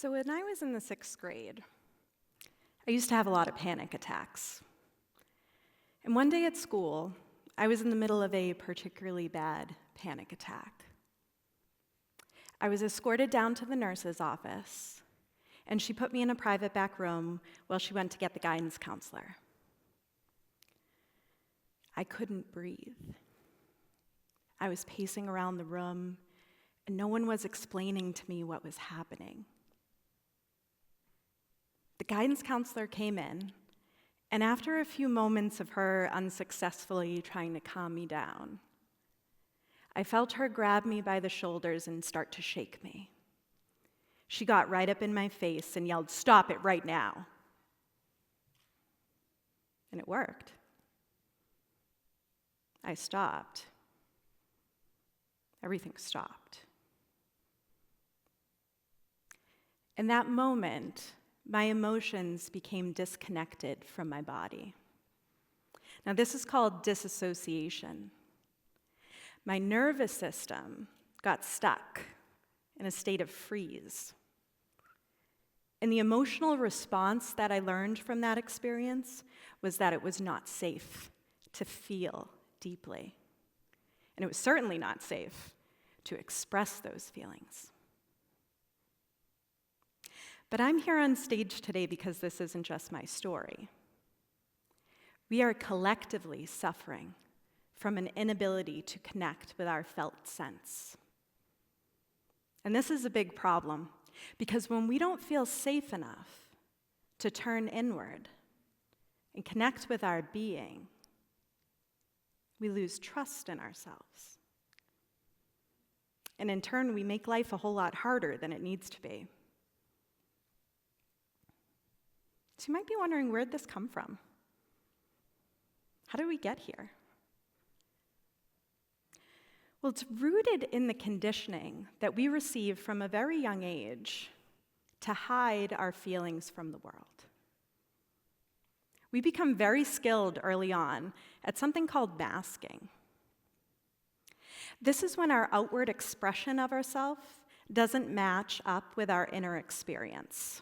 So when I was in the 6th grade, I used to have a lot of panic attacks. And one day at school, I was in the middle of a particularly bad panic attack. I was escorted down to the nurse's office, and she put me in a private back room while she went to get the guidance counselor. I couldn't breathe. I was pacing around the room, and no one was explaining to me what was happening. The guidance counselor came in, and after a few moments of her unsuccessfully trying to calm me down, I felt her grab me by the shoulders and start to shake me. She got right up in my face and yelled, "Stop it right now." And it worked. I stopped. Everything stopped. In that moment, my emotions became disconnected from my body. Now, this is called disassociation. My nervous system got stuck in a state of freeze. And the emotional response that I learned from that experience was that it was not safe to feel deeply. And it was certainly not safe to express those feelings. But I'm here on stage today because this isn't just my story. We are collectively suffering from an inability to connect with our felt sense. And this is a big problem, because when we don't feel safe enough to turn inward and connect with our being, we lose trust in ourselves. And in turn, we make life a whole lot harder than it needs to be. So you might be wondering, where'd this come from? How did we get here? Well, it's rooted in the conditioning that we receive from a very young age to hide our feelings from the world. We become very skilled early on at something called masking. This is when our outward expression of ourselves doesn't match up with our inner experience.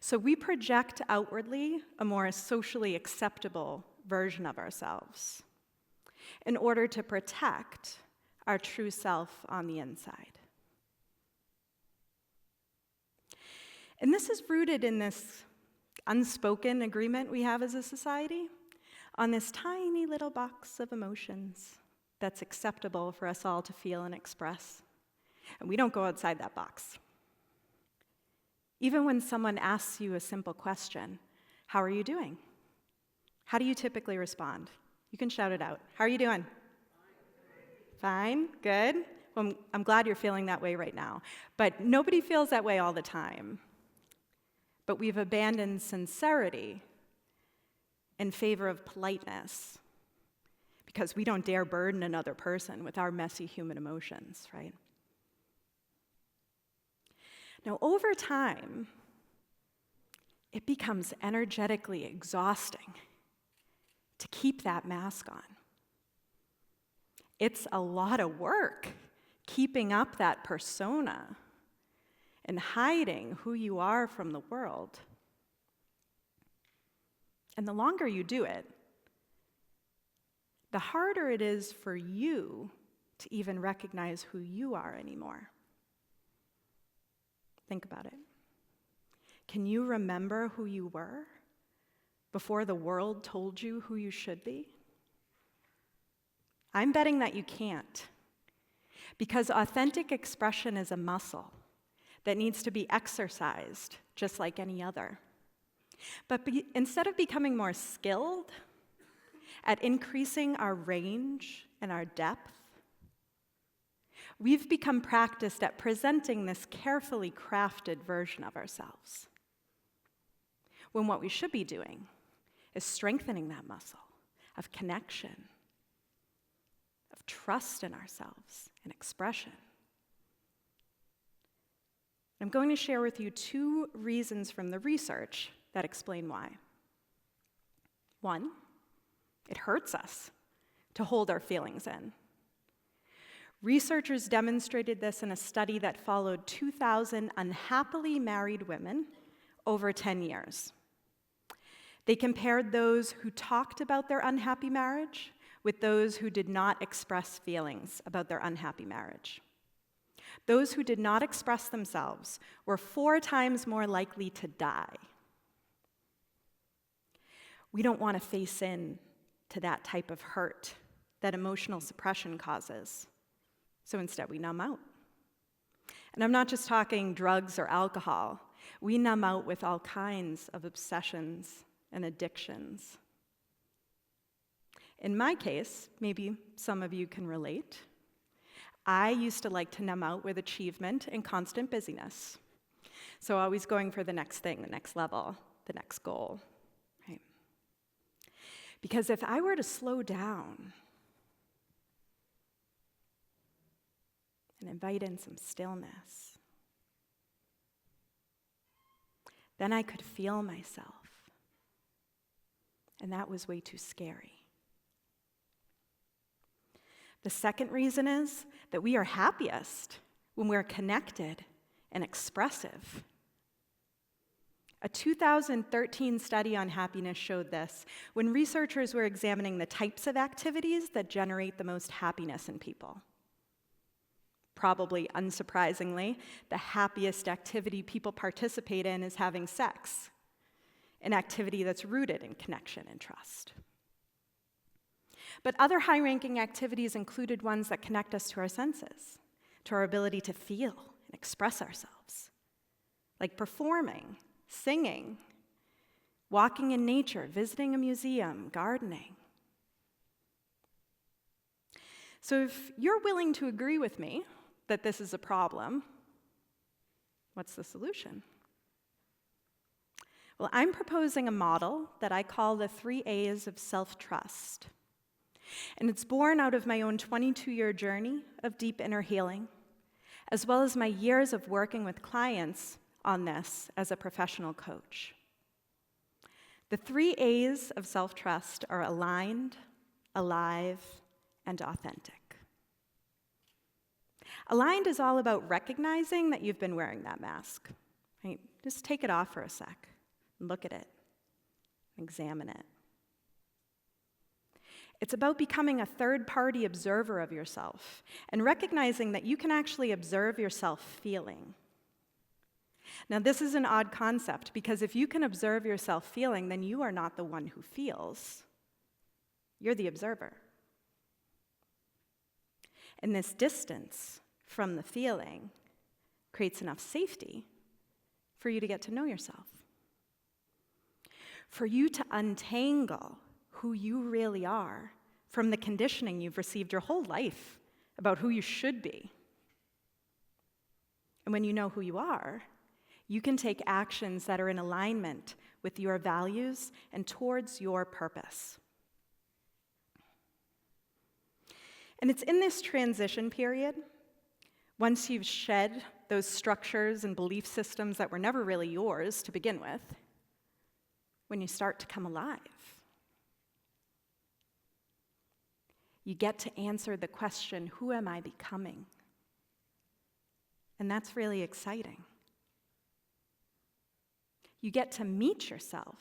So we project outwardly a more socially acceptable version of ourselves in order to protect our true self on the inside. And this is rooted in this unspoken agreement we have as a society on this tiny little box of emotions that's acceptable for us all to feel and express. And we don't go outside that box. Even when someone asks you a simple question, "How are you doing?" How do you typically respond? You can shout it out. "How are you doing?" Fine, good. Well, I'm glad you're feeling that way right now. But nobody feels that way all the time. But we've abandoned sincerity in favor of politeness because we don't dare burden another person with our messy human emotions, right? Now, over time, it becomes energetically exhausting to keep that mask on. It's a lot of work keeping up that persona and hiding who you are from the world. And the longer you do it, the harder it is for you to even recognize who you are anymore. Think about it. Can you remember who you were before the world told you who you should be? I'm betting that you can't, because authentic expression is a muscle that needs to be exercised just like any other. But instead of becoming more skilled at increasing our range and our depth, we've become practiced at presenting this carefully crafted version of ourselves, when what we should be doing is strengthening that muscle of connection, of trust in ourselves and expression. I'm going to share with you 2 reasons from the research that explain why. 1, it hurts us to hold our feelings in. Researchers demonstrated this in a study that followed 2,000 unhappily married women over 10 years. They compared those who talked about their unhappy marriage with those who did not express feelings about their unhappy marriage. Those who did not express themselves were 4 times more likely to die. We don't want to face in to that type of hurt that emotional suppression causes. So instead, we numb out. And I'm not just talking drugs or alcohol. We numb out with all kinds of obsessions and addictions. In my case, maybe some of you can relate, I used to like to numb out with achievement and constant busyness. So always going for the next thing, the next level, the next goal, right? Because if I were to slow down and invite in some stillness, then I could feel myself. And that was way too scary. The second reason is that we are happiest when we're connected and expressive. A 2013 study on happiness showed this when researchers were examining the types of activities that generate the most happiness in people. Probably unsurprisingly, the happiest activity people participate in is having sex, an activity that's rooted in connection and trust. But other high-ranking activities included ones that connect us to our senses, to our ability to feel and express ourselves, like performing, singing, walking in nature, visiting a museum, gardening. So if you're willing to agree with me that this is a problem, what's the solution? Well, I'm proposing a model that I call the 3 A's of self-trust. And it's born out of my own 22-year journey of deep inner healing, as well as my years of working with clients on this as a professional coach. The 3 A's of self-trust are aligned, alive, and authentic. Aligned is all about recognizing that you've been wearing that mask. Right? Just take it off for a sec, and look at it, examine it. It's about becoming a third-party observer of yourself and recognizing that you can actually observe yourself feeling. Now, this is an odd concept because if you can observe yourself feeling, then you are not the one who feels. You're the observer. And this distance from the feeling creates enough safety for you to get to know yourself, for you to untangle who you really are from the conditioning you've received your whole life about who you should be. And when you know who you are, you can take actions that are in alignment with your values and towards your purpose. And it's in this transition period, once you've shed those structures and belief systems that were never really yours to begin with, when you start to come alive. You get to answer the question, who am I becoming? And that's really exciting. You get to meet yourself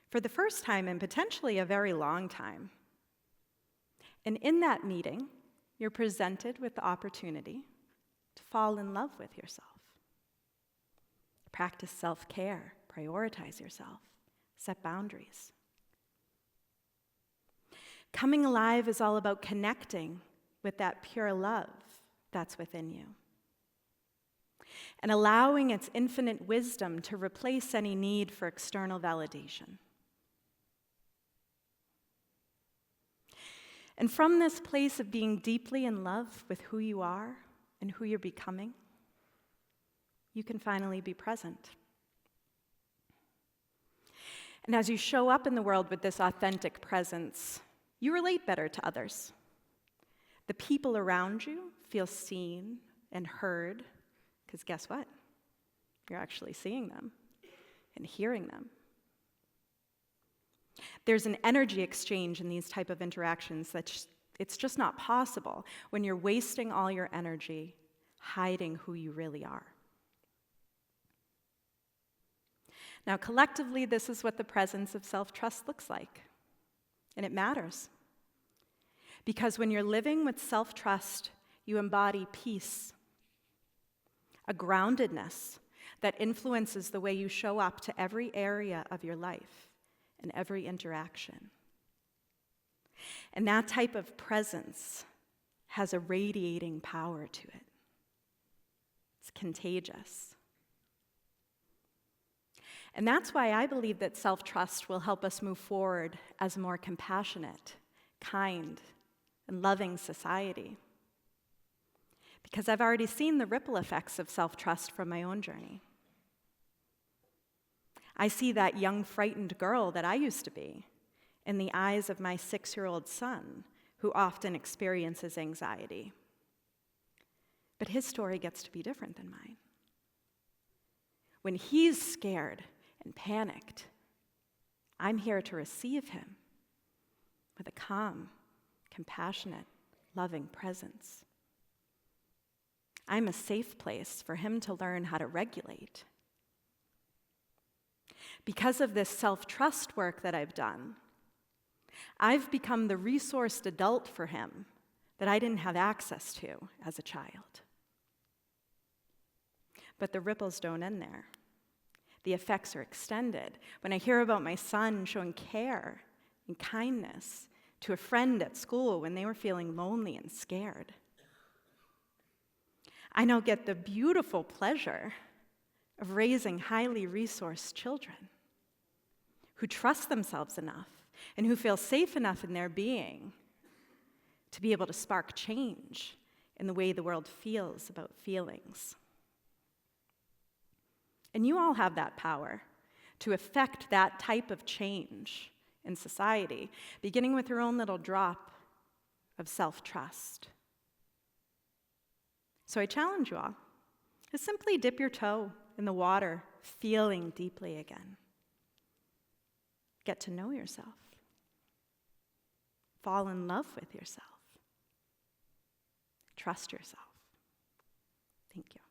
for the first time in potentially a very long time. And in that meeting, you're presented with the opportunity to fall in love with yourself. Practice self-care, prioritize yourself, set boundaries. Coming alive is all about connecting with that pure love that's within you and allowing its infinite wisdom to replace any need for external validation. And from this place of being deeply in love with who you are and who you're becoming, you can finally be present. And as you show up in the world with this authentic presence, you relate better to others. The people around you feel seen and heard, because guess what? You're actually seeing them and hearing them. There's an energy exchange in these type of interactions It's just not possible when you're wasting all your energy hiding who you really are. Now, collectively, this is what the presence of self-trust looks like. And it matters. Because when you're living with self-trust, you embody peace, a groundedness that influences the way you show up to every area of your life and every interaction. And that type of presence has a radiating power to it. It's contagious. And that's why I believe that self-trust will help us move forward as a more compassionate, kind, and loving society. Because I've already seen the ripple effects of self-trust from my own journey. I see that young, frightened girl that I used to be in the eyes of my 6-year-old son, who often experiences anxiety. But his story gets to be different than mine. When he's scared and panicked, I'm here to receive him with a calm, compassionate, loving presence. I'm a safe place for him to learn how to regulate. Because of this self-trust work that I've done, I've become the resourced adult for him that I didn't have access to as a child. But the ripples don't end there. The effects are extended. When I hear about my son showing care and kindness to a friend at school when they were feeling lonely and scared, I now get the beautiful pleasure of raising highly resourced children who trust themselves enough and who feel safe enough in their being to be able to spark change in the way the world feels about feelings. And you all have that power to affect that type of change in society, beginning with your own little drop of self-trust. So I challenge you all to simply dip your toe in the water, feeling deeply again. Get to know yourself. Fall in love with yourself. Trust yourself. Thank you.